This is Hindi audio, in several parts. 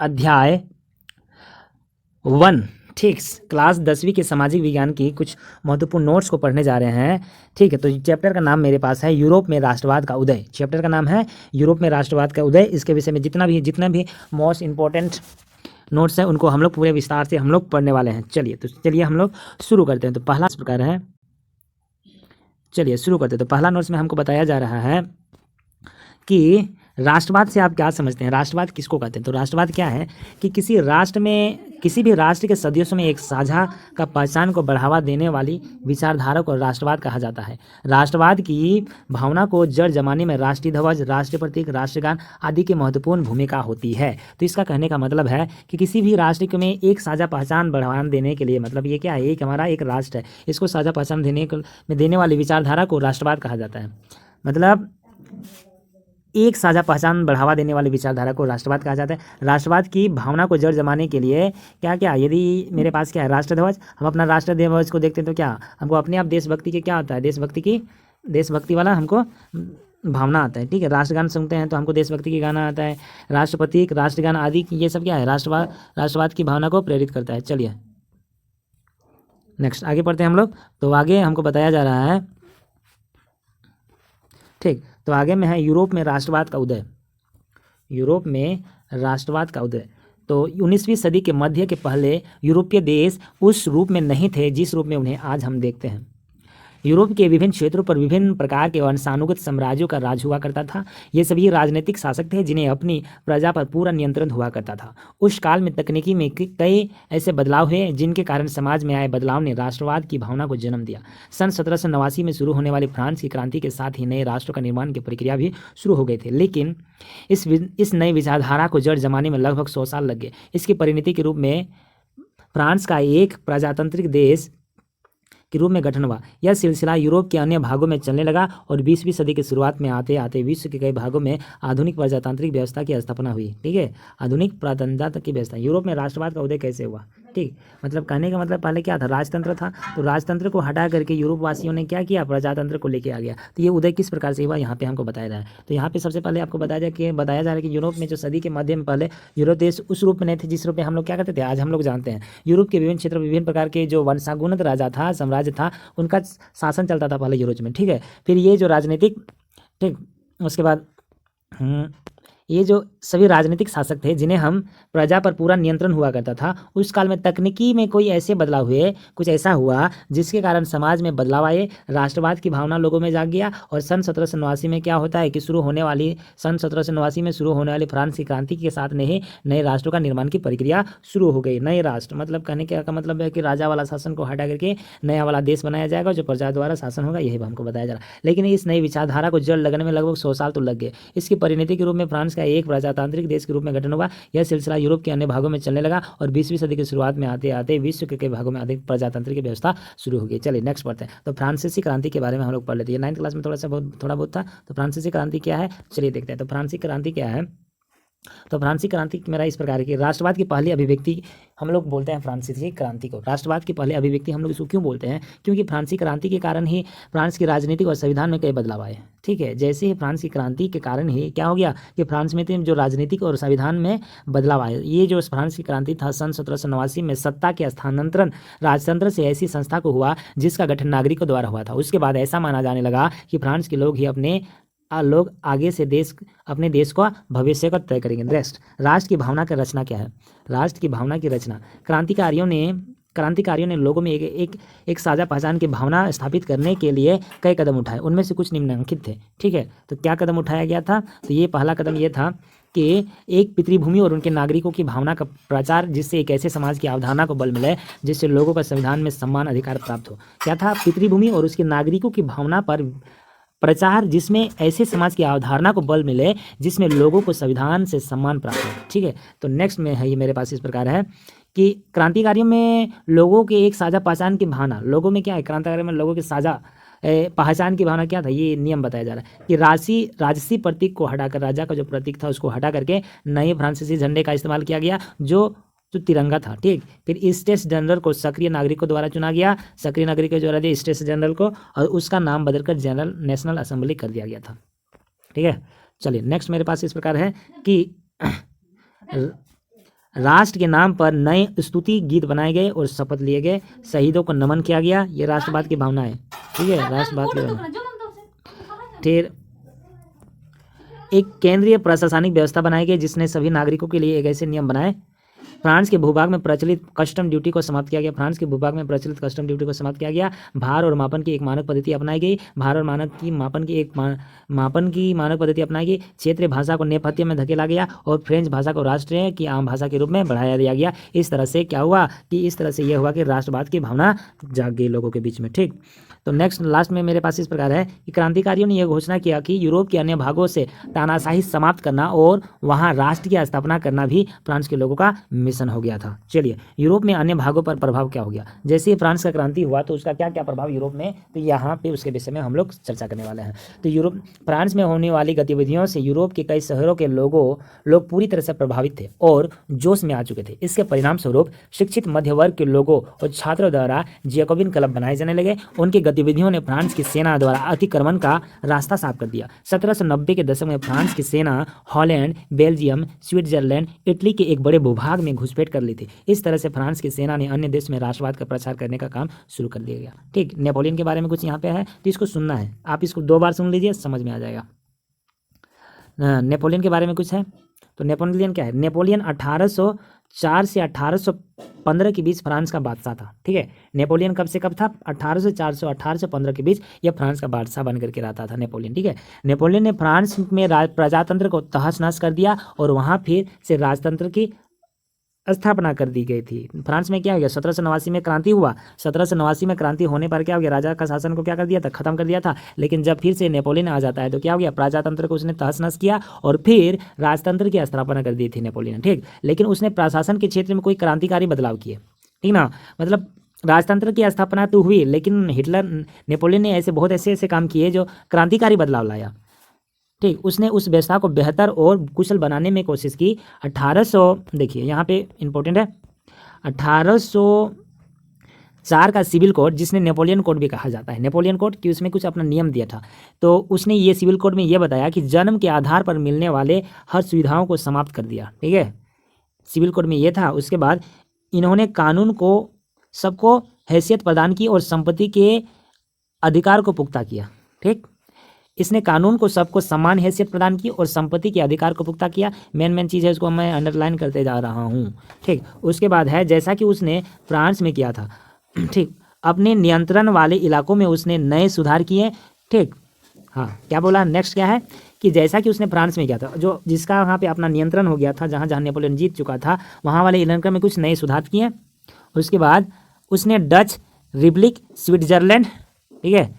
अध्याय 1 ठीक, क्लास 10वीं के सामाजिक विज्ञान की कुछ महत्वपूर्ण नोट्स को पढ़ने जा रहे हैं। ठीक है, तो चैप्टर का नाम मेरे पास है यूरोप में राष्ट्रवाद का उदय। चैप्टर का नाम है यूरोप में राष्ट्रवाद का उदय। इसके विषय में जितना भी मोस्ट इंपॉर्टेंट नोट्स हैं उनको हम लोग पूरे विस्तार से हम लोग पढ़ने वाले हैं। चलिए हम लोग शुरू करते हैं। तो पहला इस प्रकार है, चलिए शुरू करते हैं। तो पहला नोट्स में हमको बताया जा रहा है कि राष्ट्रवाद से आप क्या समझते हैं, राष्ट्रवाद किसको कहते हैं। तो राष्ट्रवाद क्या है कि किसी राष्ट्र में, किसी भी राष्ट्र के सदस्यों में एक साझा का पहचान को बढ़ावा देने वाली विचारधारा को राष्ट्रवाद कहा जाता है। राष्ट्रवाद की भावना को जड़ जमाने में राष्ट्रीय ध्वज, राष्ट्रीय प्रतीक, राष्ट्रगान आदि की महत्वपूर्ण भूमिका होती है। तो इसका कहने का मतलब है कि किसी भी राष्ट्र में एक साझा पहचान बढ़ावा देने के लिए, मतलब ये क्या है, एक हमारा एक राष्ट्र है, इसको साझा पहचान देने वाली विचारधारा को राष्ट्रवाद कहा जाता है। मतलब एक साझा पहचान बढ़ावा देने वाली विचारधारा को राष्ट्रवाद कहा जाता है। राष्ट्रवाद की भावना को जड़ जमाने के लिए क्या क्या, यदि मेरे पास क्या है राष्ट्र ध्वज, हम अपना राष्ट्र ध्वज को देखते हैं तो क्या हमको अपने आप देशभक्ति के क्या होता है, देशभक्ति वाला हमको भावना आता है। ठीक है, राष्ट्रगान सुनते हैं तो हमको देशभक्ति की गाना आता है। राष्ट्र प्रतीक, राष्ट्रगान आदि ये सब क्या है, राष्ट्रवाद की भावना को प्रेरित करता है। चलिए नेक्स्ट आगे पढ़ते हैं हम लोग। तो आगे हमको बताया जा रहा है, ठीक, तो आगे में है यूरोप में राष्ट्रवाद का उदय। यूरोप में राष्ट्रवाद का उदय। तो 19वीं सदी के मध्य के पहले यूरोपीय देश उस रूप में नहीं थे जिस रूप में उन्हें आज हम देखते हैं। यूरोप के विभिन्न क्षेत्रों पर विभिन्न प्रकार के वंशानुगत साम्राज्यों का राज हुआ करता था। ये सभी राजनीतिक शासक थे जिन्हें अपनी प्रजा पर पूरा नियंत्रण हुआ करता था। उस काल में तकनीकी में कई ऐसे बदलाव हुए जिनके कारण समाज में आए बदलाव ने राष्ट्रवाद की भावना को जन्म दिया। सन 1789 में शुरू होने वाली फ्रांस की क्रांति के साथ ही नए राष्ट्रों का निर्माण की प्रक्रिया भी शुरू हो गई थी, लेकिन इस नई विचारधारा को जड़ जमाने में लगभग 100 साल लग गए। इसकी परिणति के रूप में फ्रांस का एक प्रजातांत्रिक देश के रूप में गठन हुआ। यह सिलसिला यूरोप के अन्य भागों में चलने लगा और 20वीं सदी की शुरुआत में आते आते विश्व के कई भागों में आधुनिक प्रजातांत्रिक व्यवस्था की स्थापना हुई। ठीक है, आधुनिक प्रजातंत्र की व्यवस्था। यूरोप में राष्ट्रवाद का उदय कैसे हुआ, ठीक, मतलब कहने का मतलब पहले क्या था, राजतंत्र था। तो राजतंत्र को हटा करके यूरोप वासियों ने क्या किया, प्रजातंत्र को लेके आ गया। तो ये उदय किस प्रकार से हुआ यहाँ पे हमको बताया जा रहा है। तो यहाँ पे सबसे पहले आपको बताया जा रहा है कि यूरोप में जो सदी के मध्य में पहले यूरोप देश उस रूप में नहीं थे जिस रूप में हम लोग क्या करते थे, आज हम लोग जानते हैं। यूरोप के विभिन्न क्षेत्र, विभिन्न प्रकार के जो वंशानुगत राजा था, साम्राज्य था, उनका शासन चलता था पहले यूरोप में। ठीक है, फिर ये जो राजनीतिक, ठीक, उसके बाद ये जो सभी राजनीतिक शासक थे जिन्हें हम प्रजा पर पूरा नियंत्रण हुआ करता था, उस काल में तकनीकी में कोई ऐसे बदलाव हुए, कुछ ऐसा हुआ जिसके कारण समाज में बदलाव आए, राष्ट्रवाद की भावना लोगों में जाग गया। और सन 1789 में क्या होता है कि सन 1789 में शुरू होने वाली फ्रांस की क्रांति के साथ नए राष्ट्रों का निर्माण की प्रक्रिया शुरू हो गई। नए राष्ट्र मतलब कहने का मतलब है कि राजा वाला शासन को हटा करके नया वाला देश बनाया जाएगा जो प्रजा द्वारा शासन होगा, यही हमको बताया जा रहा है। लेकिन इस नई विचारधारा को जड़ लगने में लगभग 100 साल तो लग गए। इसकी परिणति के रूप में फ्रांस का एक प्रजातांत्रिक देश के रूप में गठन हुआ। यह सिलसिला यूरोप के अन्य भागों में चलने लगा और 20वीं सदी की शुरुआत में आते आते विश्व के कई भागों में अधिक प्रजातंत्र की व्यवस्था शुरू हो गई। चलिए नेक्स्ट पढ़ते हैं। तो फ्रांसीसी क्रांति के बारे में हम लोग पढ़ लेते हैं। 9th क्लास में थोड़ा बहुत था। तो फ्रांसीसी क्रांति क्या है, चलिए देखते हैं। तो फ्रांसीसी क्रांति क्या है, तो फ्रांसीसी क्रांति मेरा इस प्रकार की, राष्ट्रवाद की पहली अभिव्यक्ति हम लोग बोलते हैं फ्रांसीसी क्रांति को। राष्ट्रवाद की पहली अभिव्यक्ति हम लोग इसको क्यों बोलते हैं, क्योंकि फ्रांसीसी क्रांति के कारण ही फ्रांस की राजनीतिक और संविधान में कई बदलाव आए। ठीक है, जैसे ही फ्रांस की क्रांति के कारण ही क्या हो गया कि फ्रांस में जो राजनीतिक और संविधान में बदलाव आए। ये जो फ्रांस की क्रांति था सन 1789 में सत्ता के स्थानांतरण राजतंत्र से ऐसी संस्था को हुआ जिसका गठन नागरिकों द्वारा हुआ था। उसके बाद ऐसा माना जाने लगा कि फ्रांस के लोग ही लोग आगे से अपने देश का भविष्य को तय करेंगे। नेक्स्ट, राष्ट्र की भावना की रचना क्या है। राष्ट्र की भावना की रचना, क्रांतिकारियों ने लोगों में एक साझा पहचान की भावना स्थापित करने के लिए कई कदम उठाए। उनमें से कुछ निम्नलिखित थे। ठीक है, तो क्या कदम उठाया गया था, तो ये पहला कदम ये था कि एक पितृभूमि और उनके नागरिकों की भावना का प्रचार, जिससे एक ऐसे समाज की अवधारणा को बल मिले जिससे लोगों का संविधान में सम्मान अधिकार प्राप्त हो। क्या था, पितृभूमि और उसके नागरिकों की भावना पर प्रचार, जिसमें ऐसे समाज की अवधारणा को बल मिले जिसमें लोगों को संविधान से सम्मान प्राप्त हो। ठीक है, तो नेक्स्ट में है ये मेरे पास इस प्रकार है कि क्रांतिकारियों में लोगों के एक साझा पहचान की भावना, लोगों में क्या है, क्रांतिकारियों में लोगों की साझा पहचान की भावना क्या था, ये नियम बताया जा रहा है कि राजसी प्रतीक को हटाकर, राजा का जो प्रतीक था उसको हटा करके नए फ्रांसीसी झंडे का इस्तेमाल किया गया जो तिरंगा था। ठीक, फिर स्टेट्स जनरल को सक्रिय नागरिकों द्वारा चुना गया, सक्रिय नागरिकों द्वारा दिए स्टेट्स जनरल को, और उसका नाम बदलकर जनरल नेशनल असेंबली कर दिया गया था। ठीक है, चलिए नेक्स्ट मेरे पास इस प्रकार है कि राष्ट्र के नाम पर नए स्तुति गीत बनाए गए और शपथ लिए गए, शहीदों को नमन किया गया। ये राष्ट्रवाद की भावना है, ठीक है, राष्ट्रवाद की भावना। फिर एक केंद्रीय प्रशासनिक व्यवस्था बनाई गई जिसने सभी नागरिकों के लिए एक ऐसे नियम बनाए। फ्रांस के भूभाग में प्रचलित कस्टम ड्यूटी को समाप्त किया गया। फ्रांस के भूभाग में प्रचलित कस्टम ड्यूटी को समाप्त किया गया। भार और मापन की एक मानक पद्धति अपनाई गई। भार और मानक की मापन की एक मापन की मानक पद्धति अपनाई गई। क्षेत्रीय भाषा को नेपथ्य में धकेला गया और फ्रेंच भाषा को राष्ट्रीय की आम भाषा के रूप में बढ़ाया दिया गया। इस तरह से क्या हुआ कि इस तरह से यह हुआ कि राष्ट्रवाद की भावना जाग गई लोगों के बीच में। ठीक, तो नेक्स्ट लास्ट में मेरे पास इस प्रकार है कि क्रांतिकारियों ने यह घोषणा किया कि यूरोप के अन्य भागों से तानाशाही समाप्त करना और वहां राष्ट्र की स्थापना करना भी फ्रांस के लोगों का मिशन हो गया था। चलिए, यूरोप में अन्य भागों पर प्रभाव क्या हो गया। जैसे ही फ्रांस का क्रांति हुआ तो उसका क्या क्या प्रभाव यूरोप में, तो यहाँ पे उसके विषय में हम लोग चर्चा करने वाले हैं। तो यूरोप फ्रांस में होने वाली गतिविधियों से यूरोप के कई शहरों के लोग पूरी तरह से प्रभावित थे और जोश में आ चुके थे। इसके परिणाम स्वरूप शिक्षित मध्य वर्ग के लोगों और छात्रों द्वारा जैकोबिन क्लब बनाए जाने लगे। उनकी गतिविधियों ने फ्रांस की सेना द्वारा अतिक्रमण का रास्ता साफ कर दिया। 1790 के दशक में फ्रांस की सेना हॉलैंड, बेल्जियम, स्विट्जरलैंड, इटली के एक बड़े भूभाग में घुसपैठ कर ली थी। इस तरह से फ्रांस की सेना ने अन्य देश में राष्ट्रवाद का प्रचार करने का काम शुरू कर दिया गया। ठीक, नेपोलियन के बारे में कुछ यहाँ पे है तो इसको सुनना है, आप इसको 2 बार सुन लीजिए, समझ में आ जाएगा। नेपोलियन के बारे में कुछ है तो नेपोलियन क्या है। नेपोलियन 1804 से 1815 के बीच फ्रांस का बादशाह था। ठीक है, नेपोलियन कब से कब था, 1804 से 1815 के बीच यह फ्रांस का बादशाह बन करके रहता था नेपोलियन। ठीक है, नेपोलियन ने फ्रांस में प्रजातंत्र को तहस नहस कर दिया और वहां फिर से राजतंत्र की स्थापना कर दी गई थी। फ्रांस में क्या हो गया, 1789 में क्रांति हुआ। 1789 में क्रांति होने पर क्या हो गया, राजा का शासन को क्या कर दिया था, खत्म कर दिया था। लेकिन जब फिर से नेपोलियन आ जाता है तो क्या हो गया, प्रजातंत्र को उसने तहस नहस किया और फिर राजतंत्र की स्थापना कर दी थी नेपोलियन। ठीक, लेकिन उसने प्रशासन के क्षेत्र में कोई क्रांतिकारी बदलाव किए, ठीक ना, मतलब राजतंत्र की स्थापना तो हुई लेकिन नेपोलियन ने ऐसे बहुत ऐसे काम किए जो क्रांतिकारी बदलाव लाया। ठीक, उसने उस व्यवस्था को बेहतर और कुशल बनाने में कोशिश की। 1800 देखिए यहाँ पे इंपॉर्टेंट है, 1804 का सिविल कोड, जिसने नेपोलियन कोड भी कहा जाता है, नेपोलियन कोड कि उसमें कुछ अपना नियम दिया था। तो उसने ये सिविल कोड में ये बताया कि जन्म के आधार पर मिलने वाले हर सुविधाओं को समाप्त कर दिया। ठीक है, सिविल कोड में ये था। उसके बाद इन्होंने कानून को सबको हैसियत प्रदान की और संपत्ति के अधिकार को पुख्ता किया। ठीक, इसने कानून को सबको समान हैसियत प्रदान की और संपत्ति के अधिकार को पुख्ता किया। मेन चीज़ है, उसको मैं अंडरलाइन करते जा रहा हूँ। ठीक, उसके बाद है जैसा कि उसने फ्रांस में किया था। ठीक, अपने नियंत्रण वाले इलाकों में उसने नए सुधार किए। ठीक, हाँ, क्या बोला, नेक्स्ट क्या है कि जैसा कि उसने फ्रांस में किया था, जो जिसका वहाँ पे अपना नियंत्रण हो गया था, जहाँ जहाँ नेपोलियन जीत चुका था, वहाँ वाले इलाके में कुछ नए सुधार किए। उसके बाद उसने डच रिपब्लिक, स्विट्जरलैंड, ठीक है,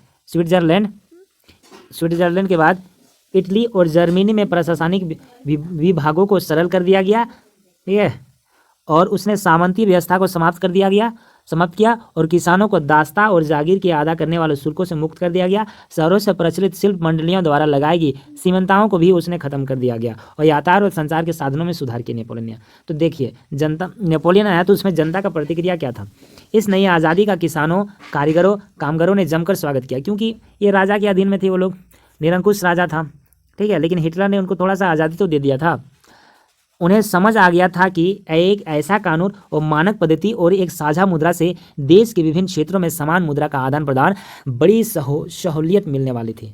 स्विट्जरलैंड के बाद इटली और जर्मनी में प्रशासनिक विभागों को सरल कर दिया गया। ठीक है, और उसने सामंती व्यवस्था को समाप्त किया और किसानों को दास्ता और जागीर की अदा करने वाले शुल्कों से मुक्त कर दिया गया। शहरों से प्रचलित शिल्प मंडलियों द्वारा लगाई गई सीमांताओं को भी उसने खत्म कर दिया गया और यातायात और संचार के साधनों में सुधार किए नेपोलियन ने। तो देखिए, नेपोलियन आया तो उसमें जनता का प्रतिक्रिया क्या था। इस नई आज़ादी का किसानों, कारीगरों, कामगारों ने जमकर स्वागत किया, क्योंकि ये राजा के अधीन में थे, वो लोग निरंकुश राजा था। ठीक है, लेकिन हिटलर ने उनको थोड़ा सा आज़ादी तो दे दिया था। उन्हें समझ आ गया था कि एक ऐसा कानून और मानक पद्धति और एक साझा मुद्रा से देश के विभिन्न क्षेत्रों में समान मुद्रा का आदान प्रदान बड़ी सहूलियत मिलने वाली थी।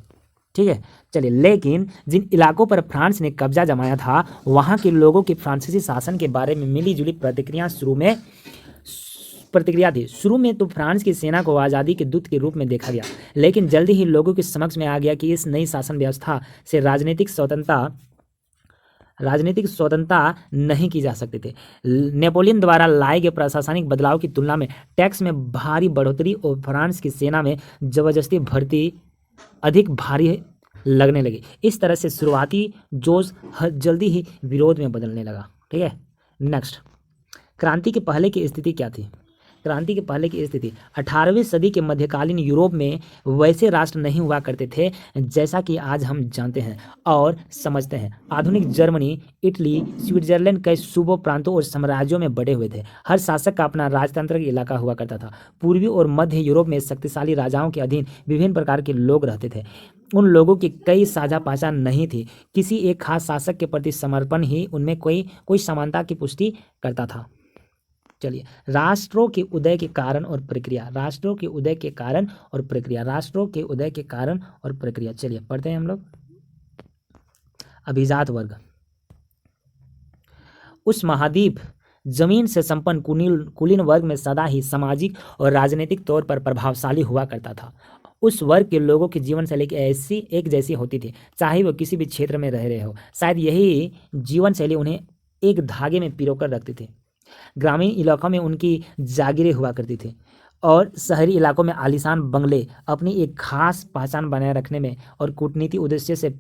ठीक है, चलिए, लेकिन जिन इलाकों पर फ्रांस ने कब्जा जमाया था वहाँ के लोगों की फ्रांसीसी शासन के बारे में मिली जुली प्रतिक्रिया थी। शुरू में तो फ्रांस की सेना को आज़ादी के दूत के रूप में देखा गया, लेकिन जल्दी ही लोगों के समक्ष में आ गया कि इस नई शासन व्यवस्था से राजनीतिक स्वतंत्रता नहीं की जा सकती थी। नेपोलियन द्वारा लाए गए प्रशासनिक बदलाव की तुलना में टैक्स में भारी बढ़ोतरी और फ्रांस की सेना में जबरदस्ती भर्ती अधिक भारी लगने लगी। इस तरह से शुरुआती जोश जल्दी ही विरोध में बदलने लगा। ठीक है, नेक्स्ट, क्रांति के पहले की स्थिति क्या थी। क्रांति के पहले की स्थिति 18वीं सदी के मध्यकालीन यूरोप में वैसे राष्ट्र नहीं हुआ करते थे जैसा कि आज हम जानते हैं और समझते हैं। आधुनिक जर्मनी, इटली, स्विट्जरलैंड कई सूबों, प्रांतों और साम्राज्यों में बटे हुए थे। हर शासक का अपना राजतंत्र इलाका हुआ करता था। पूर्वी और मध्य यूरोप में शक्तिशाली राजाओं के अधीन विभिन्न प्रकार के लोग रहते थे। उन लोगों की कई साझा पहचान नहीं थी। किसी एक खास शासक के प्रति समर्पण ही उनमें कोई समानता की पुष्टि करता था। चलिए, राष्ट्रों के उदय के कारण और प्रक्रिया। राष्ट्रों के उदय के कारण और प्रक्रिया। राष्ट्रों के उदय के कारण और प्रक्रिया। चलिए पढ़ते हैं हम लोग। अभिजात वर्ग। उस महाद्वीप जमीन से संपन्न कुलीन वर्ग में सदा ही सामाजिक और राजनीतिक तौर पर प्रभावशाली हुआ करता था। उस वर्ग के लोगों की जीवन शैली एक जैसी होती थी, चाहे वो किसी भी क्षेत्र में रह रहे हो। शायद यही जीवन शैली उन्हें एक धागे में पिरोकर रखती थी। ग्रामीण इलाकों में उनकी जागीरें हुआ करती थी और शहरी इलाकों में आलीशान बंगले अपनी एक खास पहचान बनाए रखने में और कूटनीति उद्देश्य से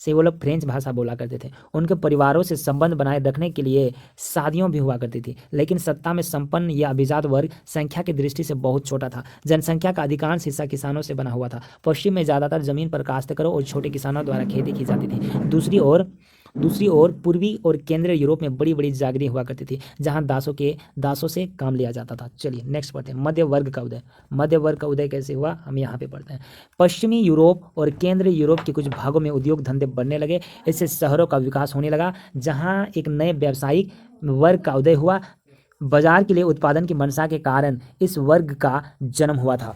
वो लोग फ्रेंच भाषा बोला करते थे। उनके परिवारों से संबंध बनाए रखने के लिए शादियों भी हुआ करती थी। लेकिन सत्ता में संपन्न यह अभिजात वर्ग संख्या की दृष्टि से बहुत छोटा था। जनसंख्या का अधिकांश हिस्सा किसानों से बना हुआ था। पश्चिम में ज़्यादातर जमीन पर काश्तकारों और छोटे किसानों द्वारा खेती की जाती थी। दूसरी ओर पूर्वी और केंद्रीय यूरोप में बड़ी बड़ी जागीरें हुआ करती थी, जहां दासों से काम लिया जाता था। चलिए नेक्स्ट पढ़ते हैं। मध्य वर्ग का उदय। मध्य वर्ग का उदय कैसे हुआ, हम यहाँ पे पढ़ते हैं। पश्चिमी यूरोप और केंद्रीय यूरोप के कुछ भागों में उद्योग धंधे बढ़ने लगे। इससे शहरों का विकास होने लगा, जहाँ एक नए व्यावसायिक वर्ग का उदय हुआ। बाजार के लिए उत्पादन की मंशा के कारण इस वर्ग का जन्म हुआ था।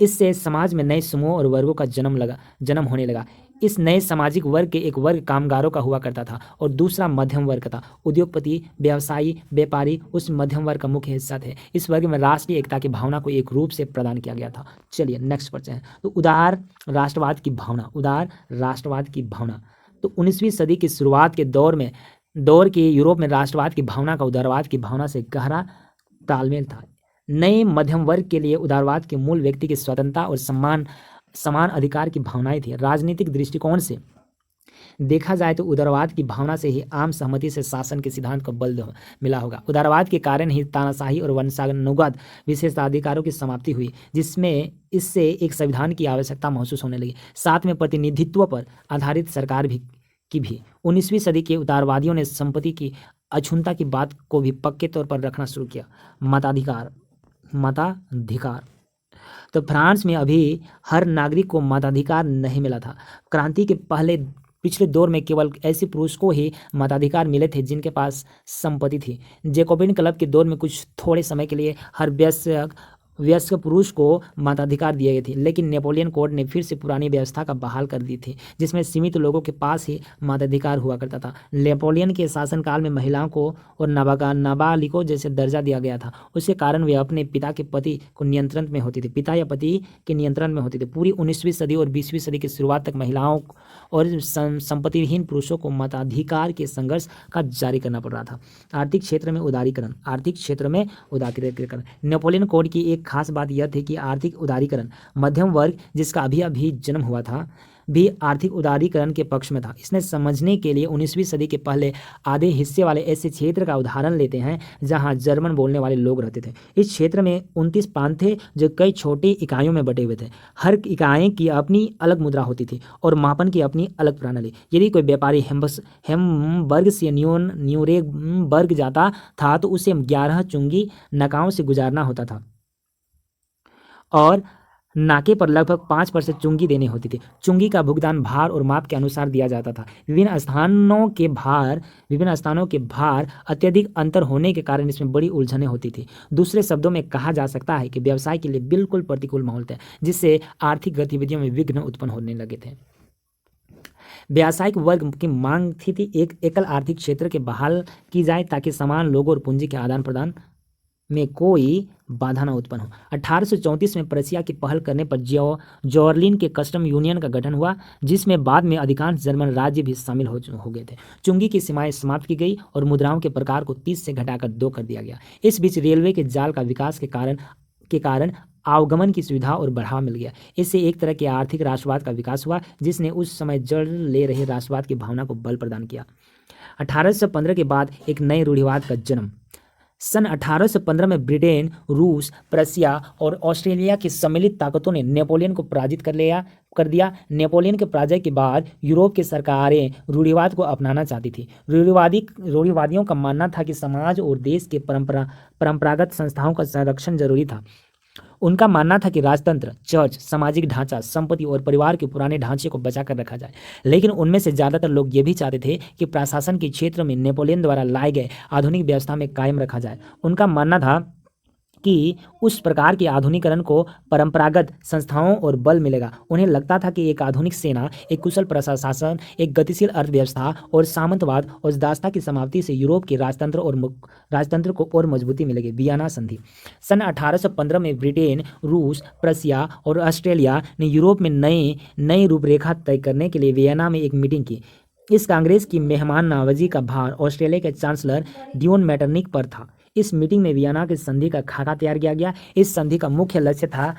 इससे समाज में नए समूह और वर्गों का जन्म होने लगा। इस नए सामाजिक वर्ग के एक वर्ग कामगारों का हुआ करता था और दूसरा मध्यम वर्ग था। उद्योगपति, व्यवसायी, व्यापारी उस मध्यम वर्ग का मुख्य हिस्सा थे। इस वर्ग में राष्ट्रीय एकता की भावना को एक रूप से प्रदान किया गया था। चलिए नेक्स्ट पढ़ते हैं। तो उदार राष्ट्रवाद की भावना। तो 19वीं सदी की शुरुआत के दौर के यूरोप में राष्ट्रवाद की भावना का उदारवाद की भावना से गहरा तालमेल था। नए मध्यम वर्ग के लिए उदारवाद के मूल व्यक्ति की स्वतंत्रता और समान अधिकार की भावनाएं थी। राजनीतिक दृष्टिकोण से देखा जाए तो उदारवाद की भावना से ही आम सहमति से शासन के सिद्धांत को बल मिला होगा। उदारवाद के कारण ही तानाशाही और वंशानुगत विशेषाधिकारों की समाप्ति हुई, जिसमें इससे एक संविधान की आवश्यकता महसूस होने लगी। साथ में प्रतिनिधित्व पर आधारित सरकार भी 19वीं सदी के उदारवादियों ने संपत्ति की अक्षुण्णता की बात को भी पक्के तौर पर रखना शुरू किया। मताधिकार। तो फ्रांस में अभी हर नागरिक को मताधिकार नहीं मिला था। क्रांति के पिछले दौर में केवल ऐसे पुरुष को ही मताधिकार मिले थे जिनके पास संपत्ति थी। जैकोबिन क्लब के दौर में कुछ थोड़े समय के लिए हर वयस्क पुरुष को मताधिकार दिए गए थे, लेकिन नेपोलियन कोड ने फिर से पुरानी व्यवस्था का बहाल कर दी थी, जिसमें सीमित लोगों के पास ही मताधिकार हुआ करता था। नेपोलियन के शासनकाल में महिलाओं को और नाबालिगों जैसे दर्जा दिया गया था। उसके कारण वे अपने पिता या पति के नियंत्रण में होती थी। पूरी 19वीं सदी और 20वीं सदी की शुरुआत तक महिलाओं और संपत्तिहीन पुरुषों को मताधिकार के संघर्ष का जारी करना पड़ रहा था। आर्थिक क्षेत्र में उदारीकरण। नेपोलियन कोड की एक खास बात यह थी कि आर्थिक उदारीकरण मध्यम वर्ग, जिसका अभी जन्म हुआ था, भी आर्थिक उदारीकरण के पक्ष में था। इसने समझने के लिए 19वीं सदी के पहले आधे हिस्से वाले ऐसे क्षेत्र का उदाहरण लेते हैं जहां जर्मन बोलने वाले लोग रहते थे। इस क्षेत्र में 29 प्रांत थे जो कई छोटी इकाइयों में बटे हुए थे। हर इकाई की अपनी अलग मुद्रा होती थी और मापन की अपनी अलग प्रणाली। यदि कोई व्यापारी हेम्बर्ग से न्यूरेमबर्ग जाता था तो उसे 11 चुंगी नाकाओं से गुजारना होता था और नाके पर लगभग 5% चुंगी देनी होती थी। चुंगी का भुगतान भार और माप के अनुसार दिया जाता था। विभिन्न स्थानों के भार अत्यधिक अंतर होने के कारण इसमें बड़ी उलझनें होती थी। दूसरे शब्दों में कहा जा सकता है कि व्यवसाय के लिए बिल्कुल प्रतिकूल माहौल था, जिससे आर्थिक गतिविधियों में विघ्न उत्पन्न होने लगे थे। व्यावसायिक वर्ग की मांग थी एक एकल आर्थिक क्षेत्र के बहाल की जाए ताकि समान लोगों और पूंजी के आदान प्रदान में कोई बाधा न उत्पन्न हो। 1834 में प्रशिया की पहल करने पर जॉर्लिन के कस्टम यूनियन का गठन हुआ, जिसमें बाद में अधिकांश जर्मन राज्य भी शामिल हो गए थे। चुंगी की सीमाएं समाप्त की गई और मुद्राओं के प्रकार को 30 से घटाकर 2 कर दिया गया। इस बीच रेलवे के जाल का विकास के कारण आवागमन की सुविधा और बढ़ावा मिल गया। इससे एक तरह के आर्थिक राष्ट्रवाद का विकास हुआ, जिसने उस समय जड़ ले रहे राष्ट्रवाद की भावना को बल प्रदान किया। 1815 के बाद एक नए रूढ़िवाद का जन्म। सन 1815 में ब्रिटेन, रूस, प्रशिया और ऑस्ट्रेलिया की सम्मिलित ताकतों ने नेपोलियन को पराजित कर दिया। नेपोलियन के पराजय के बाद यूरोप की सरकारें रूढ़िवाद को अपनाना चाहती थी। रूढ़िवादियों का मानना था कि समाज और देश के परंपरागत संस्थाओं का संरक्षण जरूरी था। उनका मानना था कि राजतंत्र, चर्च, सामाजिक ढांचा, संपत्ति और परिवार के पुराने ढांचे को बचाकर रखा जाए। लेकिन उनमें से ज़्यादातर लोग ये भी चाहते थे कि प्रशासन के क्षेत्र में नेपोलियन द्वारा लाए गए आधुनिक व्यवस्था में कायम रखा जाए। उनका मानना था कि उस प्रकार के आधुनिकरण को परंपरागत संस्थाओं और बल मिलेगा। उन्हें लगता था कि एक आधुनिक सेना, एक कुशल प्रशासन, एक गतिशील अर्थव्यवस्था और सामंतवाद और दासता की समाप्ति से यूरोप के राजतंत्र को और मजबूती मिलेगी। वियना संधि। सन 1815 में ब्रिटेन, रूस, प्रशिया और ऑस्ट्रेलिया ने यूरोप में नई रूपरेखा तय करने के लिए वियना में एक मीटिंग की। इस कांग्रेस की मेहमान नवाजी का भार ऑस्ट्रेलिया के चांसलर ड्यून मैटरनिक पर था। इस मीटिंग में वियना की संधि का खाका तैयार किया गया। इस संधि का मुख्य लक्ष्य था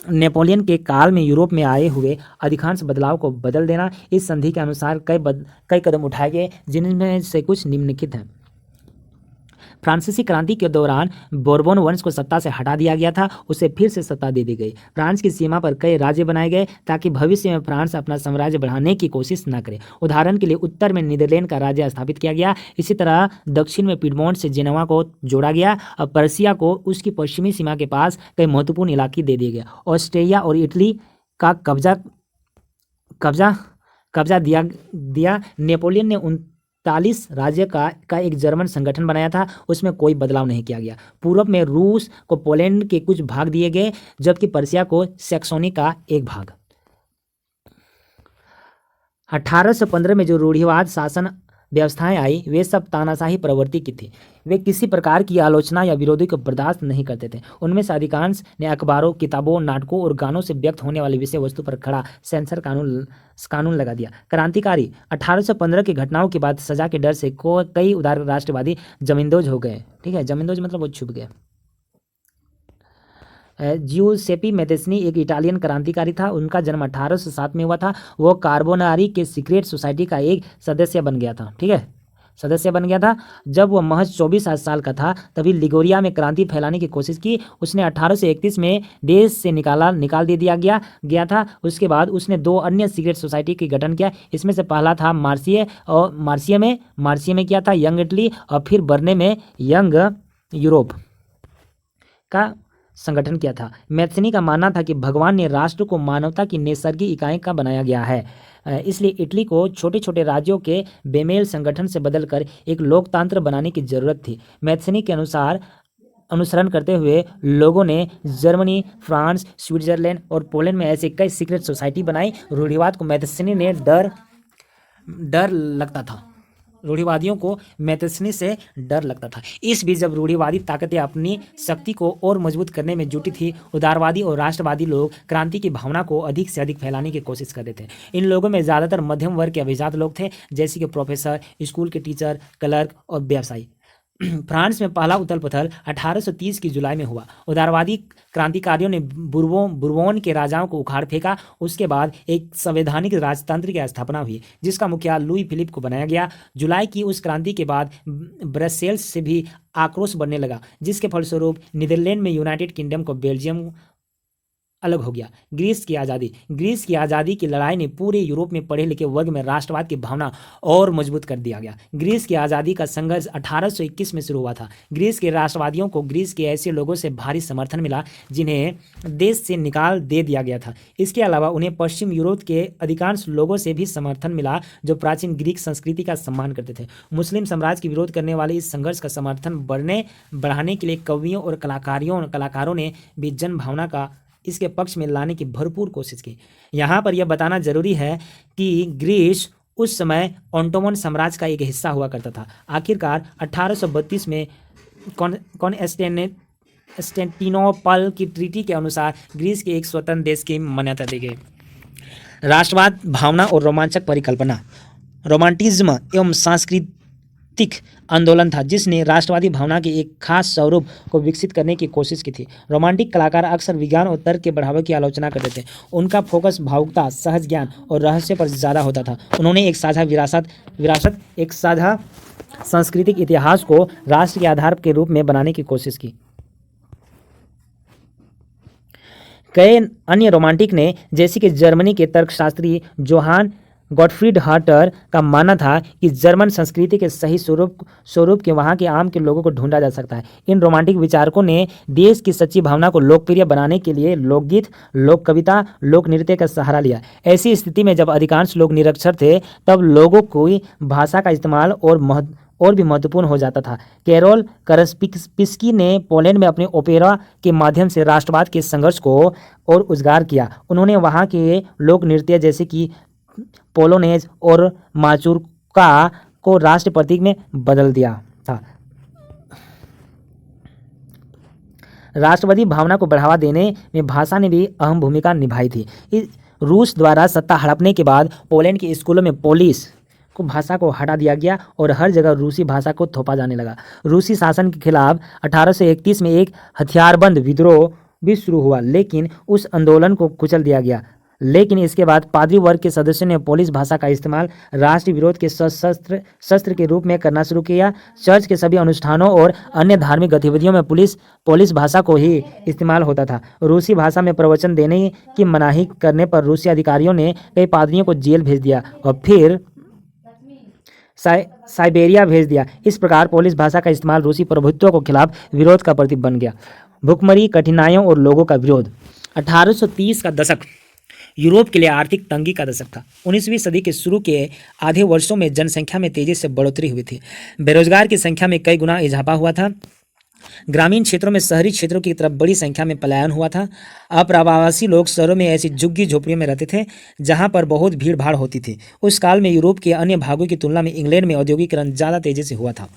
नेपोलियन के काल में यूरोप में आए हुए अधिकांश बदलाव को बदल देना। इस संधि के अनुसार कई कदम उठाए गए, जिनमें से कुछ निम्नलिखित हैं। फ्रांसीसी क्रांति के दौरान बोर्बोन वंश को सत्ता से हटा दिया गया था, उसे फिर से सत्ता दे दी गई। फ्रांस की सीमा पर कई राज्य बनाए गए ताकि भविष्य में फ्रांस अपना साम्राज्य बढ़ाने की कोशिश न करे। उदाहरण के लिए उत्तर में नीदरलैंड का राज्य स्थापित किया गया। इसी तरह दक्षिण में पिडमोंट से जेनेवा को जोड़ा गया और पर्सिया को उसकी पश्चिमी सीमा के पास कई महत्वपूर्ण इलाके दे दिए गए। ऑस्ट्रिया और इटली का कब्जा दिया। नेपोलियन ने 39 राज्य का एक जर्मन संगठन बनाया था, उसमें कोई बदलाव नहीं किया गया। पूर्व में रूस को पोलैंड के कुछ भाग दिए गए, जबकि पर्सिया को सैक्सोनी का एक भाग। 1815 में जो रूढ़िवाद शासन व्यवस्थाएं आई, वे सब तानाशाही प्रवृत्ति की थी। वे किसी प्रकार की आलोचना या विरोधी को बर्दाश्त नहीं करते थे। उनमें से अधिकांश ने अखबारों, किताबों, नाटकों और गानों से व्यक्त होने वाली विषय वस्तु पर खड़ा सेंसर कानून लगा दिया। क्रांतिकारी 1815 की घटनाओं के बाद सजा के डर से कई उदार राष्ट्रवादी जमींदोज हो गए। ठीक है, जमींदोज मतलब वो छुप गए। जिउसेपी मैथेस्नी एक इटालियन क्रांतिकारी था। उनका जन्म 1807 में हुआ था। वो कार्बोनारी के सीक्रेट सोसाइटी का एक सदस्य बन गया था। ठीक है, सदस्य बन गया था। जब वह महज 24 साल का था, तभी लिगोरिया में क्रांति फैलाने की कोशिश की। उसने 1831 में देश से निकाल दे दिया गया था। उसके बाद उसने 2 अन्य सीक्रेट सोसाइटी की गठन किया। इसमें से पहला था मार्सिये में किया था यंग इटली, और फिर बर्ने में यंग यूरोप का संगठन किया था। मैथनी का मानना था कि भगवान ने राष्ट्र को मानवता की नैसर्गिक इकाई का बनाया गया है, इसलिए इटली को छोटे छोटे राज्यों के बेमेल संगठन से बदलकर एक लोकतंत्र बनाने की जरूरत थी। मैथनी के अनुसरण करते हुए लोगों ने जर्मनी, फ्रांस, स्विट्जरलैंड और पोलैंड में ऐसे कई सीक्रेट सोसाइटी बनाई। रूढ़िवाद को मैथनी ने डर लगता था। रूढ़िवादियों को मैथनी से डर लगता था। इस बीच जब रूढ़िवादी ताकतें अपनी शक्ति को और मजबूत करने में जुटी थी, उदारवादी और राष्ट्रवादी लोग क्रांति की भावना को अधिक से अधिक फैलाने की कोशिश कर रहे थे। इन लोगों में ज़्यादातर मध्यम वर्ग के अभिजात लोग थे, जैसे कि प्रोफेसर, स्कूल के टीचर, क्लर्क और व्यवसायी। फ्रांस में पहला उथल पुथल 1830 की जुलाई में हुआ। उदारवादी क्रांतिकारियों ने बुर्बोन के राजाओं को उखाड़ फेंका। उसके बाद एक संवैधानिक राजतंत्र की स्थापना हुई, जिसका मुखिया लुई फिलिप को बनाया गया। जुलाई की उस क्रांति के बाद ब्रसेल्स से भी आक्रोश बढ़ने लगा, जिसके फलस्वरूप नीदरलैंड में यूनाइटेड किंगडम को बेल्जियम अलग हो गया। ग्रीस की आज़ादी की लड़ाई ने पूरे यूरोप में पढ़े लिखे वर्ग में राष्ट्रवाद की भावना और मजबूत कर दिया गया। ग्रीस की आज़ादी का संघर्ष 1821 में शुरू हुआ था। ग्रीस के राष्ट्रवादियों को ग्रीस के ऐसे लोगों से भारी समर्थन मिला जिन्हें देश से निकाल दे दिया गया था। इसके अलावा उन्हें पश्चिम यूरोप के अधिकांश लोगों से भी समर्थन मिला जो प्राचीन ग्रीक संस्कृति का सम्मान करते थे। मुस्लिम साम्राज्य के विरोध करने वाले इस संघर्ष का समर्थन बढ़ाने के लिए कवियों और कलाकारों ने भी जन भावना का इसके पक्ष में लाने की भरपूर कोशिश की। यहाँ पर यह बताना जरूरी है कि ग्रीस उस समय ऑटोमन साम्राज्य का एक हिस्सा हुआ करता था। आखिरकार 1832 में कॉन्स्टेंटिनोपल की ट्रीटी के अनुसार ग्रीस के एक स्वतंत्र देश की मान्यता दी गई। राष्ट्रवाद भावना और रोमांचक परिकल्पना। रोमांटिज्म एवं सांस्कृतिक आंदोलन था जिसने राष्ट्रवादी भावना के एक खास स्वरूप को विकसित करने की कोशिश की थी। रोमांटिक कलाकार अक्सर विज्ञान और तर्क के बढ़ावे की आलोचना करते थे। उनका फोकस भावुकता, सहज ज्ञान और रहस्य पर ज़्यादा होता था। उन्होंने एक साझा विरासत, एक साझा सांस्कृतिक इतिहास को राष्ट्र के आधार के रूप में बनाने की कोशिश की। कई अन्य रोमांटिक ने, जैसे कि जर्मनी के तर्कशास्त्री जोहान गॉटफ्रीड हर्टर का मानना था कि जर्मन संस्कृति के सही स्वरूप के वहाँ के आम के लोगों को ढूंढा जा सकता है। इन रोमांटिक विचारकों ने देश की सच्ची भावना को लोकप्रिय बनाने के लिए लोकगीत, लोक कविता, लोक नृत्य का सहारा लिया। ऐसी स्थिति में जब अधिकांश लोग निरक्षर थे, तब लोगों को भाषा का इस्तेमाल और भी महत्वपूर्ण हो जाता था। कैरोल करस्पिस्की ने पोलैंड में अपने ओपेरा के माध्यम से राष्ट्रवाद के संघर्ष को और उजागर किया। उन्होंने वहाँ के लोक नृत्य जैसे कि पोलोनेज और माचुरका को राष्ट्र प्रतीक में बदल दिया था। राष्ट्रवादी भावना को बढ़ावा देने में भाषा ने भी अहम भूमिका निभाई थी। रूस द्वारा सत्ता हड़पने के बाद पोलैंड के स्कूलों में पोलिश को भाषा को हटा दिया गया और हर जगह रूसी भाषा को थोपा जाने लगा। रूसी शासन के खिलाफ 1831 में एक हथियारबंद विद्रोह भी शुरू हुआ, लेकिन उस आंदोलन को कुचल दिया गया। लेकिन इसके बाद पादरी वर्ग के सदस्यों ने पोलिश भाषा का इस्तेमाल राष्ट्र विरोध के शस्त्र के रूप में करना शुरू किया। चर्च के सभी अनुष्ठानों और अन्य धार्मिक गतिविधियों में पोलिश भाषा को ही इस्तेमाल होता था। रूसी भाषा में प्रवचन देने की मनाही करने पर रूसी अधिकारियों ने कई पादरियों को जेल भेज दिया और फिर साइबेरिया भेज दिया। इस प्रकार पोलिश भाषा का इस्तेमाल रूसी प्रभुत्व के खिलाफ विरोध का प्रतीक बन गया। भुखमरी, कठिनाइयों और लोगों का विरोध। 1830 का दशक यूरोप के लिए आर्थिक तंगी का दशक था। 19वीं सदी के शुरू के आधे वर्षों में जनसंख्या में तेजी से बढ़ोतरी हुई थी। बेरोजगार की संख्या में कई गुना इजाफा हुआ था। ग्रामीण क्षेत्रों में शहरी क्षेत्रों की तरफ बड़ी संख्या में पलायन हुआ था। अप्रवासी लोग शहरों में ऐसी झुग्गी झोपड़ियों में रहते थे जहां पर बहुत भीड़ भाड़ होती थी। उस काल में यूरोप के अन्य भागों की तुलना में इंग्लैंड में औद्योगिकरण ज़्यादा तेजी से हुआ था।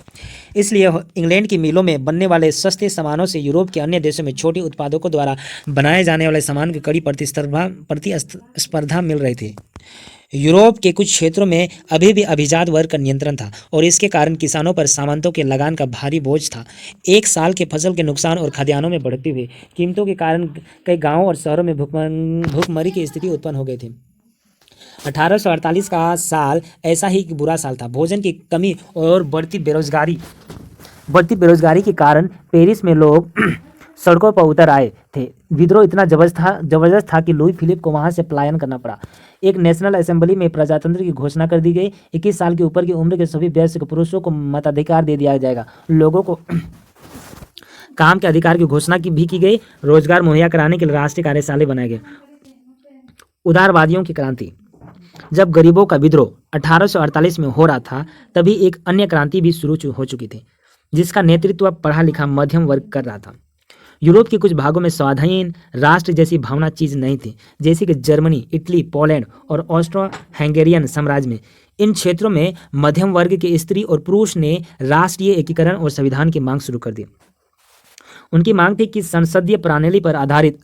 इसलिए इंग्लैंड की मिलों में बनने वाले सस्ते सामानों से यूरोप के अन्य देशों में छोटे उत्पादकों द्वारा बनाए जाने वाले सामान की कड़ी प्रतिस्पर्धा मिल रही थी। यूरोप के कुछ क्षेत्रों में अभी भी अभिजात वर्ग का नियंत्रण था और इसके कारण किसानों पर सामंतों के लगान का भारी बोझ था। एक साल के फसल के नुकसान और खाद्यान्नों में बढ़ती हुई कीमतों के कारण कई गांवों और शहरों में भूखमरी की स्थिति उत्पन्न हो गई थी। 1848 का साल ऐसा ही बुरा साल था। भोजन की कमी और बढ़ती बेरोजगारी के कारण पेरिस में लोग सड़कों पर उतर आए थे। विद्रोह इतना जबरदस्त था कि लुई फिलिप को वहां से पलायन करना पड़ा। एक नेशनल असेंबली में प्रजातंत्र की घोषणा कर दी गई। 21 साल के ऊपर की उम्र के सभी वयस्क पुरुषों को मताधिकार दे दिया जाएगा। लोगों को काम के अधिकार की घोषणा भी की गई। रोजगार मुहैया कराने के लिए राष्ट्रीय कार्यशाला बनाए गए। उदारवादियों की क्रांति। जब गरीबों का विद्रोह 1848 में हो रहा था, तभी एक अन्य क्रांति भी शुरू हो चुकी थी, जिसका नेतृत्व पढ़ा लिखा मध्यम वर्ग कर रहा था। यूरोप के कुछ भागों में स्वाधीन राष्ट्र जैसी भावना चीज नहीं थी, जैसे कि जर्मनी, इटली, पोलैंड और ऑस्ट्रो हंगेरियन साम्राज्य में। इन क्षेत्रों में मध्यम वर्ग के स्त्री और पुरुष ने राष्ट्रीय एकीकरण और संविधान की मांग शुरू कर दी। उनकी मांग थी कि संसदीय प्रणाली पर आधारित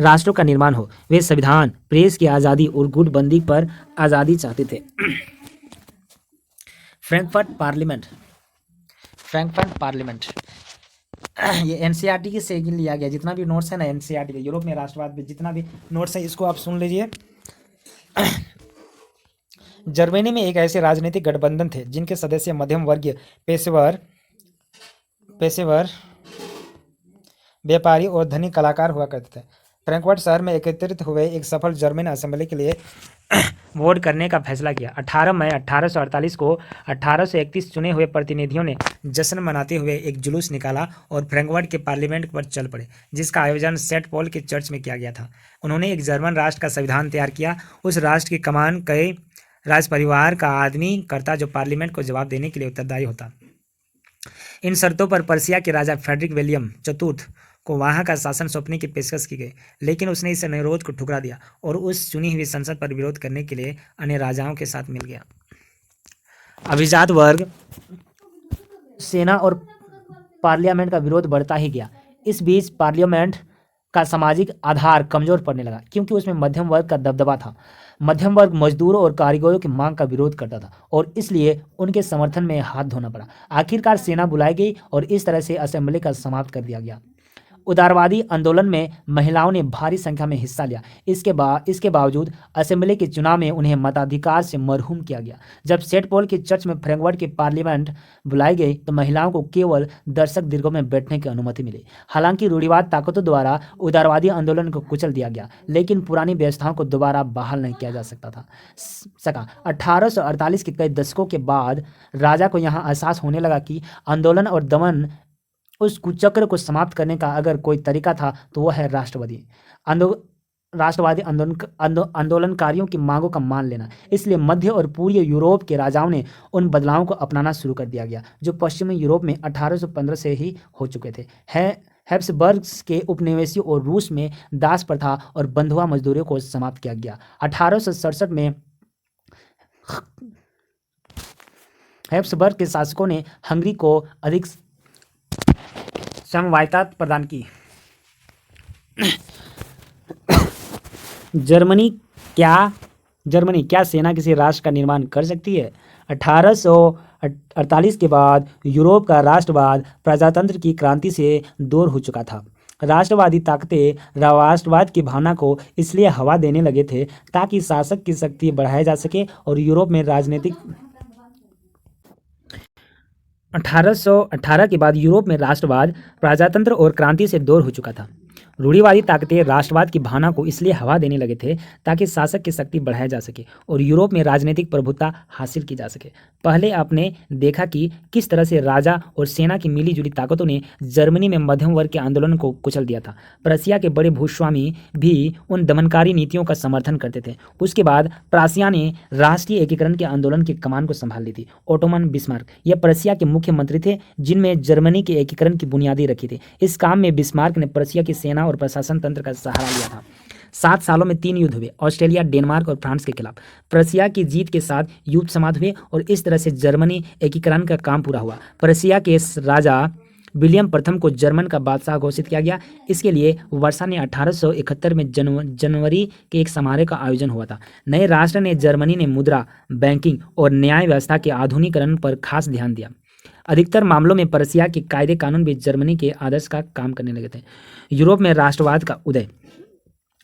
राष्ट्रों का निर्माण हो। वे संविधान, प्रेस की आज़ादी और गुटबंदी पर आज़ादी चाहते थे। फ्रैंकफर्ट पार्लियामेंट ये एनसीईआरटी की से लिया गया। जितना भी नोट्स है ना एनसीईआरटी के, यूरोप में राष्ट्रवाद में जितना भी नोट्स है इसको आप सुन लीजिए। जर्मनी में एक ऐसे राजनीतिक गठबंधन थे जिनके सदस्य मध्यम वर्गीय पेशेवर व्यापारी और धनी कलाकार हुआ करते थे। फ्रैंकफर्ट शहर में एकत्रित हुए एक सफल जर्मन असेंबली के लिए वोट करने का फैसला किया। 18 मई 1848 को 1831 चुने हुए प्रतिनिधियों ने जश्न मनाते हुए एक जुलूस निकाला और फ्रैंकफर्ट के पार्लियामेंट पर चल पड़े, जिसका आयोजन सेंट पॉल के चर्च में किया गया था। उन्होंने एक जर्मन राष्ट्र का संविधान तैयार किया। उस राष्ट्र की कमान कई राज परिवार का आदमी करता, जो पार्लियामेंट को जवाब देने के लिए उत्तरदायी होता। इन शर्तों पर पर्सिया के राजा फ्रेडरिक विलियम चतुर्थ को वहां का शासन सौंपने की पेशकश की गई, लेकिन उसने इस अनुरोध को ठुकरा दिया और उस चुनी हुई संसद पर विरोध करने के लिए अन्य राजाओं के साथ मिल गया। अभिजात वर्ग, सेना और पार्लियामेंट का विरोध बढ़ता ही गया। इस बीच पार्लियामेंट का सामाजिक आधार कमजोर पड़ने लगा, क्योंकि उसमें मध्यम वर्ग का दबदबा था। मध्यम वर्ग मजदूरों और कारीगरों की मांग का विरोध करता था और इसलिए उनके समर्थन में हाथ धोना पड़ा। आखिरकार सेना बुलाई गई और इस तरह से असेंबली का समाप्त कर दिया गया। उदारवादी आंदोलन में महिलाओं ने भारी संख्या में हिस्सा लिया। इसके बावजूद असेंबली के चुनाव में उन्हें मताधिकार से महरूम किया गया। जब सेंट पॉल के चर्च में फ्रैंकफर्ट की पार्लियामेंट बुलाई गई तो महिलाओं को केवल दर्शक दीर्घों में बैठने की अनुमति मिली। हालांकि रूढ़िवाद ताकतों द्वारा उदारवादी आंदोलन को कुचल दिया गया, लेकिन पुरानी व्यवस्थाओं को दोबारा बहाल नहीं किया जा सका। 1848 के कई दशकों के बाद राजा को यहाँ एहसास होने लगा कि आंदोलन और दमन उस कुचक्र को समाप्त करने का अगर कोई तरीका था तो वह है राष्ट्रवादी आंदोलनकारियों की मांगों का मान लेना। इसलिए मध्य और पूर्वी यूरोप के राजाओं ने उन बदलावों को अपनाना शुरू कर दिया गया जो पश्चिमी यूरोप में 1815 से ही हो चुके थे। हैब्सबर्ग्स के उपनिवेशियों और रूस में दास प्रथा और बंधुआ मजदूरी को समाप्त किया गया। 1867 में हैब्सबर्ग के शासकों ने हंगरी को अधिक समवायता प्रदान की। जर्मनी क्या सेना किसी राष्ट्र का निर्माण कर सकती है? 1848 के बाद यूरोप का राष्ट्रवाद प्रजातंत्र की क्रांति से दूर हो चुका था। राष्ट्रवादी ताकतें राष्ट्रवाद की भावना को इसलिए हवा देने लगे थे ताकि शासक की शक्ति बढ़ाई जा सके और यूरोप में राजनीतिक 1818 के बाद यूरोप में राष्ट्रवाद प्रजातंत्र और क्रांति से दूर हो चुका था। रूढ़िवादी ताकतें राष्ट्रवाद की भावना को इसलिए हवा देने लगे थे ताकि शासक की शक्ति बढ़ाई जा सके और यूरोप में राजनीतिक प्रभुत्व हासिल की जा सके। पहले आपने देखा कि किस तरह से राजा और सेना की मिलीजुली ताकतों ने जर्मनी में मध्यम वर्ग के आंदोलन को कुचल दिया था। प्रशिया के बड़े भूस्वामी भी उन दमनकारी नीतियों का समर्थन करते थे। उसके बाद प्रशिया ने राष्ट्रीय एकीकरण के आंदोलन की कमान को संभाल ली थी। ओटोमन बिस्मार्क ये प्रशिया के मुख्य मंत्री थे जिनमें जर्मनी के एकीकरण की बुनियादी रखी थी। इस काम में बिस्मार्क ने प्रशिया की सेना और प्रशासन तंत्र का सहारा लिया था। 7 सालों में 3 युद्ध हुए, ऑस्ट्रेलिया, डेनमार्क और फ्रांस के खिलाफ। प्रशिया की जीत के साथ युद्ध समाप्त हुए और इस तरह से जर्मनी एकीकरण का काम पूरा हुआ। प्रशिया के राजा विलियम प्रथम को जर्मन का बादशाह घोषित किया गया। इसके लिए वर्षा ने 1871 में जनवरी के एक समारोह का आयोजन हुआ था। नए राष्ट्र ने जर्मनी ने मुद्रा, बैंकिंग और न्याय व्यवस्था के आधुनिकीकरण पर खास ध्यान दिया। अधिकतर मामलों में प्रशिया के कायदे कानून भी जर्मनी के आदर्श का काम करने लगे थे। यूरोप में राष्ट्रवाद का उदय।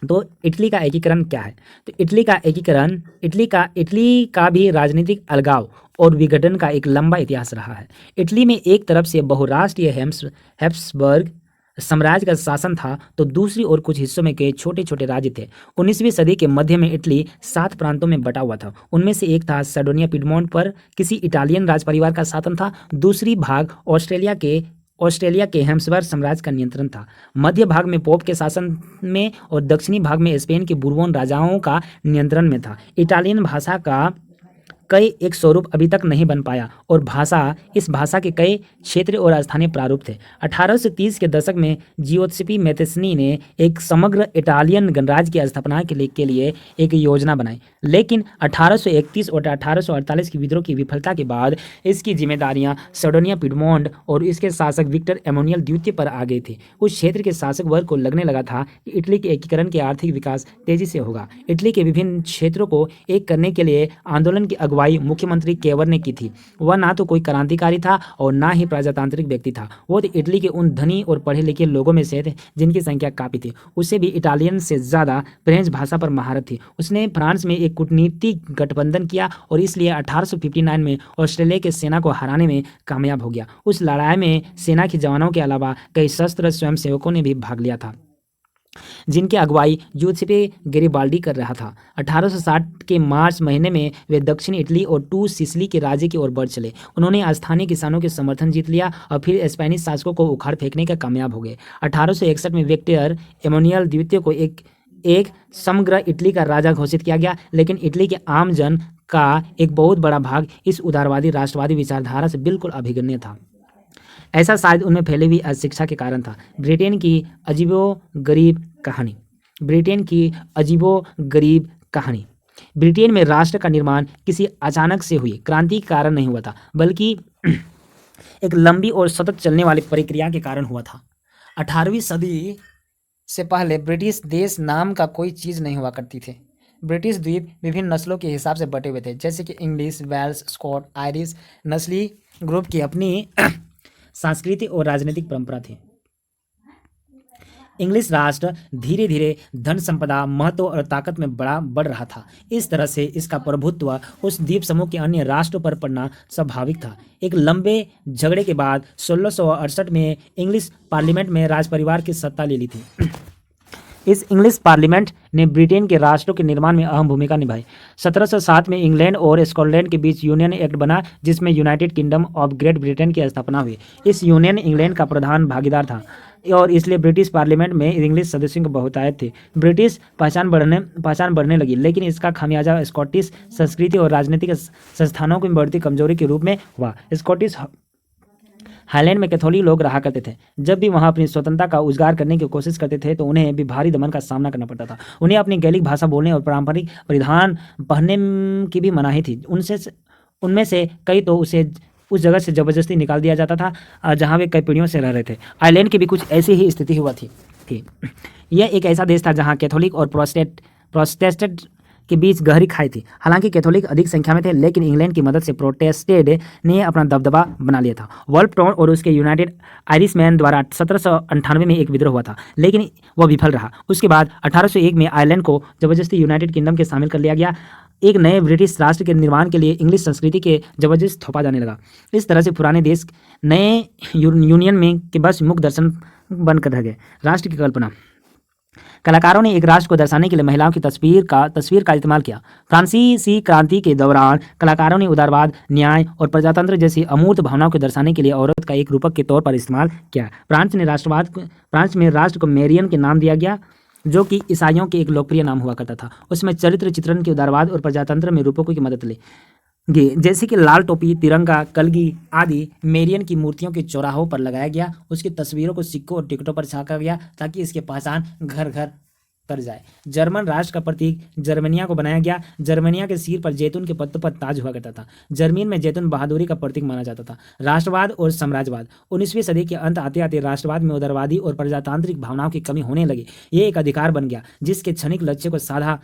तो इटली का एकीकरण क्या है? तो इटली का भी राजनीतिक अलगाव और विघटन का एक लंबा इतिहास रहा है। इटली में एक तरफ से बहुराष्ट्रीय हैब्सबर्ग साम्राज्य का शासन था तो दूसरी ओर कुछ हिस्सों में कई छोटे छोटे राज्य थे। 19वीं सदी के मध्य में इटली 7 प्रांतों में बटा हुआ था। उनमें से एक था सर्डोनिया पिडमोंट पर किसी इटालियन राजपरिवार का शासन था। दूसरी भाग ऑस्ट्रेलिया के हैब्सबर्ग साम्राज्य का नियंत्रण था। मध्य भाग में पोप के शासन में और दक्षिणी भाग में स्पेन के बुर्बोन राजाओं का नियंत्रण में था। इटालियन भाषा का एक स्वरूप अभी तक नहीं बन पाया और इस भाषा के कई क्षेत्रीय और स्थानीय प्रारूप थे। 1830 के दशक में जियोसेप्पे मैत्तेरानी ने एक समग्र इटालियन गणराज्य की स्थापना के लिए एक योजना बनाई, लेकिन 1831 और 1848 की विद्रोह की विफलता के बाद इसकी जिम्मेदारियां सर्डोनिया पिडमोंट और इसके शासक विक्टर एमैनुएल द्वितीय पर आ गई थी। उस क्षेत्र के शासक वर्ग को लगने लगा था कि इटली के एकीकरण के आर्थिक विकास तेजी से होगा। इटली के विभिन्न क्षेत्रों को एक करने के लिए आंदोलन की अगुवाई मुख्यमंत्री केवर ने की थी। वह ना तो कोई क्रांतिकारी था और ना ही प्रजातांत्रिक व्यक्ति था। वो तो इटली के उन धनी और पढ़े लिखे लोगों में से थे जिनकी संख्या काफी थी। उसे भी इटालियन से ज्यादा फ्रेंच भाषा पर महारत थी। उसने फ्रांस में एक कूटनीतिक गठबंधन किया और इसलिए 1859 में ऑस्ट्रेलिया की सेना को हराने में कामयाब हो गया। उस लड़ाई में सेना के जवानों के अलावा कई सशस्त्र स्वयंसेवकों ने भी भाग लिया था जिनकी अगुवाई जूसेप्पे गैरिबाल्डी कर रहा था। 1860 के मार्च महीने में वे दक्षिण इटली और सिसिली के राज्य की ओर बढ़ चले। उन्होंने स्थानीय किसानों के समर्थन जीत लिया और फिर स्पेनिश शासकों को उखाड़ फेंकने का कामयाब हो गए। 1861 में विक्टर एमैनुएल द्वितीय को एक समग्र इटली का राजा घोषित किया गया, लेकिन इटली के आम जन का एक बहुत बड़ा भाग इस उदारवादी राष्ट्रवादी विचारधारा से बिल्कुल अभिगम्य था। ऐसा शायद उनमें फैली हुई अशिक्षा के कारण था। ब्रिटेन की अजीबोगरीब कहानी। ब्रिटेन में राष्ट्र का निर्माण किसी अचानक से हुई क्रांति के कारण नहीं हुआ था, बल्कि एक लंबी और सतत चलने वाली प्रक्रिया के कारण हुआ था। 18वीं सदी से पहले ब्रिटिश देश नाम का कोई चीज़ नहीं हुआ करती थी। ब्रिटिश द्वीप विभिन्न नस्लों के हिसाब से बटे हुए थे, जैसे कि इंग्लिश, वेल्स, स्कॉट, आयरिश नस्ली ग्रुप की अपनी सांस्कृतिक और राजनीतिक परंपरा थी। इंग्लिश राष्ट्र धीरे धीरे धन संपदा, महत्व और ताकत में बढ़ रहा था। इस तरह से इसका प्रभुत्व उस द्वीप समूह के अन्य राष्ट्रों पर पड़ना स्वाभाविक था। एक लंबे झगड़े के बाद 1668 में इंग्लिश पार्लियामेंट में राजपरिवार की सत्ता ले ली थी। इस इंग्लिश पार्लियामेंट ने ब्रिटेन के राष्ट्रों के निर्माण में अहम भूमिका निभाई। 1707 में इंग्लैंड और स्कॉटलैंड के बीच यूनियन एक्ट बना, जिसमें United kingdom of great Britain की स्थापना हुई। इस यूनियन इंग्लैंड का प्रधान भागीदार था और इसलिए ब्रिटिश पार्लियामेंट में इंग्लिश सदस्यों की बहुतायत थी। ब्रिटिश पहचान बढ़ने लगी, लेकिन इसका खामियाजा स्कॉटिश संस्कृति और राजनीतिक संस्थानों की बढ़ती कमजोरी के रूप में हुआ। स्कॉटिश हाईलैंड में कैथोलिक लोग रहा करते थे। जब भी वहां अपनी स्वतंत्रता का उजागर करने की कोशिश करते थे तो उन्हें भी भारी दमन का सामना करना पड़ता था। उन्हें अपनी गैलिक भाषा बोलने और पारंपरिक परिधान पहनने की भी मनाही थी। उनमें से कई तो उसे उस जगह से जबरदस्ती निकाल दिया जाता था जहां वे कई पीढ़ियों से रह रहे थे। आयरलैंड की भी कुछ ऐसी ही स्थिति हुआ थी। यह एक ऐसा देश था जहां कैथोलिक और प्रोटेस्टेंट के बीच गहरी खाई थी। हालांकि कैथोलिक अधिक संख्या में थे, लेकिन इंग्लैंड की मदद से प्रोटेस्टेंट ने अपना दबदबा बना लिया था। वुल्फ टाउन और उसके यूनाइटेड आयरिशमैन द्वारा 1798 में एक विद्रोह हुआ था, लेकिन वह विफल रहा। उसके बाद 1801 में आयरलैंड को जबरदस्ती यूनाइटेड किंगडम के शामिल कर लिया गया। एक नए ब्रिटिश राष्ट्र के निर्माण के लिए इंग्लिश संस्कृति के जबरदस्त थोपा जाने लगा। इस तरह से पुराने देश नए यूनियन में के बस मुख्य दर्शन बनकर रह गए। राष्ट्र की कल्पना। कलाकारों ने एक राष्ट्र को दर्शाने के लिए महिलाओं की तस्वीर का इस्तेमाल किया। फ्रांसीसी क्रांति के दौरान कलाकारों ने उदारवाद, न्याय और प्रजातंत्र जैसी अमूर्त भावनाओं को दर्शाने के लिए औरत का एक रूपक के तौर पर इस्तेमाल किया। फ्रांस में राष्ट्र को मेरियन के नाम दिया गया, जो कि ईसाइयों के एक लोकप्रिय नाम हुआ करता था। उसमें चरित्र चित्रण के उदारवाद और प्रजातंत्र में रूपकों की मदद ली, जैसे कि लाल टोपी, तिरंगा, कलगी आदि। मेरियन की मूर्तियों के चौराहों पर लगाया गया। उसकी तस्वीरों को सिक्कों और टिकटों पर छापा गया ताकि इसकी पहचान घर घर कर जाए। जर्मन राष्ट्र का प्रतीक जर्मनिया को बनाया गया। जर्मनिया के सिर पर जैतून के पत्तों पर ताज हुआ करता था। जर्मनी में जैतून बहादुरी का प्रतीक माना जाता था। राष्ट्रवाद और साम्राज्यवाद। 19वीं सदी के अंत आते आते राष्ट्रवाद में उदारवादी और प्रजातांत्रिक भावनाओं की कमी होने लगी। ये एक अधिकार बन गया जिसके क्षणिक लक्ष्य को साधा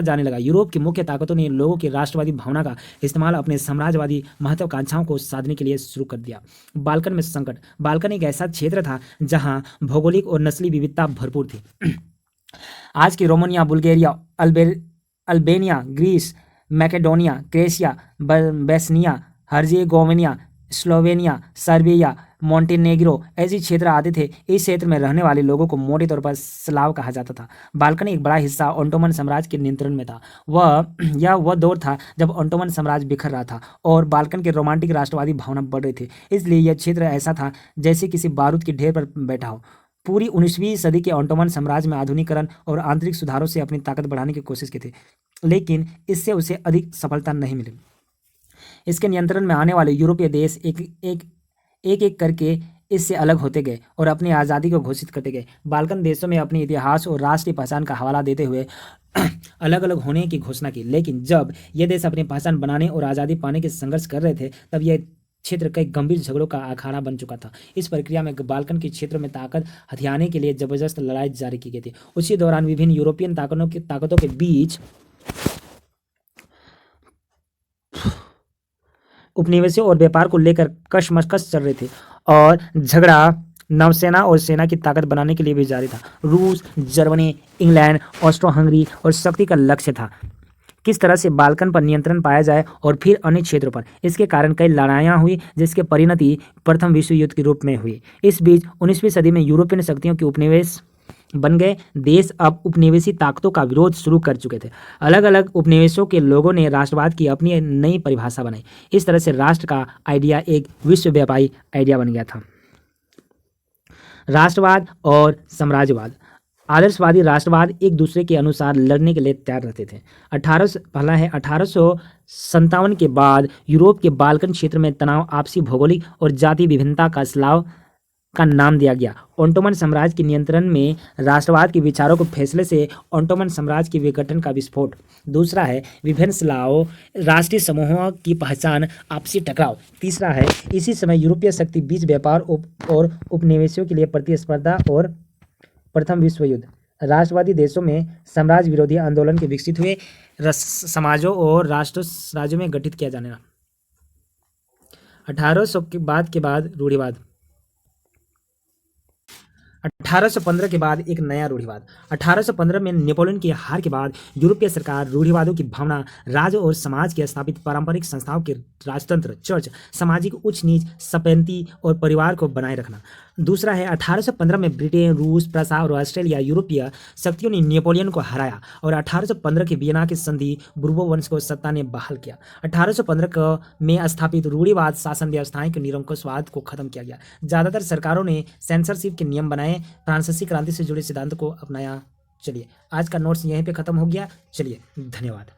जाने लगा। यूरोप की मुख्य ताकतों ने लोगों की राष्ट्रवादी भावना का इस्तेमाल अपने साम्राज्यवादी महत्वाकांक्षाओं को साधने के लिए शुरू कर दिया। बाल्कन में संकट। बाल्कन एक ऐसा क्षेत्र था जहां भौगोलिक और नस्ली विविधता भरपूर थी। आज की Romania, Bulgaria, Albania, Greece, Macedonia, Croatia, Bosnia Herzegovina, Slovenia, Serbia, Montenegro ऐसे क्षेत्र आते थे। इस क्षेत्र में रहने वाले लोगों को मोटे तौर पर स्लाव कहा जाता था। बाल्कन एक बड़ा हिस्सा ओटोमन साम्राज्य के नियंत्रण में था। वह दौर था जब ओटोमन साम्राज्य बिखर रहा था और बाल्कन के रोमांटिक राष्ट्रवादी भावना बढ़ रही थी। इसलिए यह क्षेत्र ऐसा था जैसे किसी बारूद के ढेर पर बैठा हो। पूरी 19वीं सदी के ओटोमन साम्राज्य में आधुनिकीकरण और आंतरिक सुधारों से अपनी ताकत बढ़ाने की कोशिश की थी, लेकिन इससे उसे अधिक सफलता नहीं मिली। इसके नियंत्रण में आने वाले यूरोपीय देश एक करके इससे अलग होते गए और अपनी आज़ादी को घोषित करते गए। बाल्कन देशों में अपने इतिहास और राष्ट्रीय पहचान का हवाला देते हुए अलग अलग होने की घोषणा की, लेकिन जब ये देश अपनी पहचान बनाने और आज़ादी पाने के संघर्ष कर रहे थे तब यह क्षेत्र कई गंभीर झगड़ों का अखाड़ा बन चुका था। इस प्रक्रिया में बाल्कन के क्षेत्र में ताकत हथियाने के लिए जबरदस्त लड़ाई जारी की गई थी। उसी दौरान विभिन्न यूरोपियन ताकतों के बीच उपनिवेशों और व्यापार को लेकर कशमकश चल रहे थे और झगड़ा नौसेना और सेना की ताकत बनाने के लिए भी जारी था। रूस, जर्मनी, इंग्लैंड, ऑस्ट्रो हंगरी और शक्ति का लक्ष्य था किस तरह से बाल्कन पर नियंत्रण पाया जाए और फिर अन्य क्षेत्रों पर। इसके कारण कई लड़ाइयाँ हुई जिसके परिणति प्रथम विश्व युद्ध के रूप में हुई। इस बीच 19वीं सदी में यूरोपियन शक्तियों के उपनिवेश बन गए देश अब उपनिवेशी ताकतों का विरोध शुरू कर चुके थे। अलग अलग उपनिवेशों के लोगों ने राष्ट्रवाद की अपनी नई परिभाषा बनाई। इस तरह से राष्ट्र का आइडिया एक विश्वव्यापी आइडिया बन गया था। राष्ट्रवाद और साम्राज्यवाद। आदर्शवादी राष्ट्रवाद एक दूसरे के अनुसार लड़ने के लिए तैयार रहते थे। 1857 के बाद यूरोप के बाल्कन क्षेत्र में तनाव आपसी भौगोलिक और जाति विभिन्नता का स्लाव का नाम दिया गया। ओटोमन साम्राज्य के नियंत्रण में राष्ट्रवाद के विचारों को फैसले से ओटोमन साम्राज्य के विघटन का विस्फोट। दूसरा है विभिन्न स्लाव राष्ट्रीय समूहों की पहचान, आपसी टकराव। तीसरा है इसी समय यूरोपीय शक्ति बीच व्यापार और उपनिवेशों के लिए प्रतिस्पर्धा और प्रथम विश्व युद्ध। राष्ट्रवादी देशों में साम्राज्य विरोधी आंदोलन के विकसित हुए। समाजों और राज्यों में गठित किया जाने लगा। 1800 के बाद रूढ़िवाद। 1815 के बाद एक नया रूढ़िवाद। 1815 में नेपोलियन की हार के बाद यूरोपीय सरकार रूढ़िवादों की भावना, राज्य और समाज के स्थापित पारंपरिक संस्थाओं के राजतंत्र, चर्च, सामाजिक उच्च नीच, संपत्ति और परिवार को बनाए रखना। दूसरा है 1815 में ब्रिटेन, रूस, प्रसा और ऑस्ट्रेलिया यूरोपीय शक्तियों ने नेपोलियन को हराया और 1815 के वियना की संधि बुर्बो वंश को सत्ता ने बहाल किया। 1815 में स्थापित रूढ़िवाद शासन व्यवस्थाएं के निरंकुशवाद को खत्म किया गया। ज़्यादातर सरकारों ने सेंसरशिप के नियम बनाए, फ्रांसीसी क्रांति से जुड़े सिद्धांत को अपनाया। चलिए आज का नोट्स यहीं पे खत्म हो गया। चलिए धन्यवाद।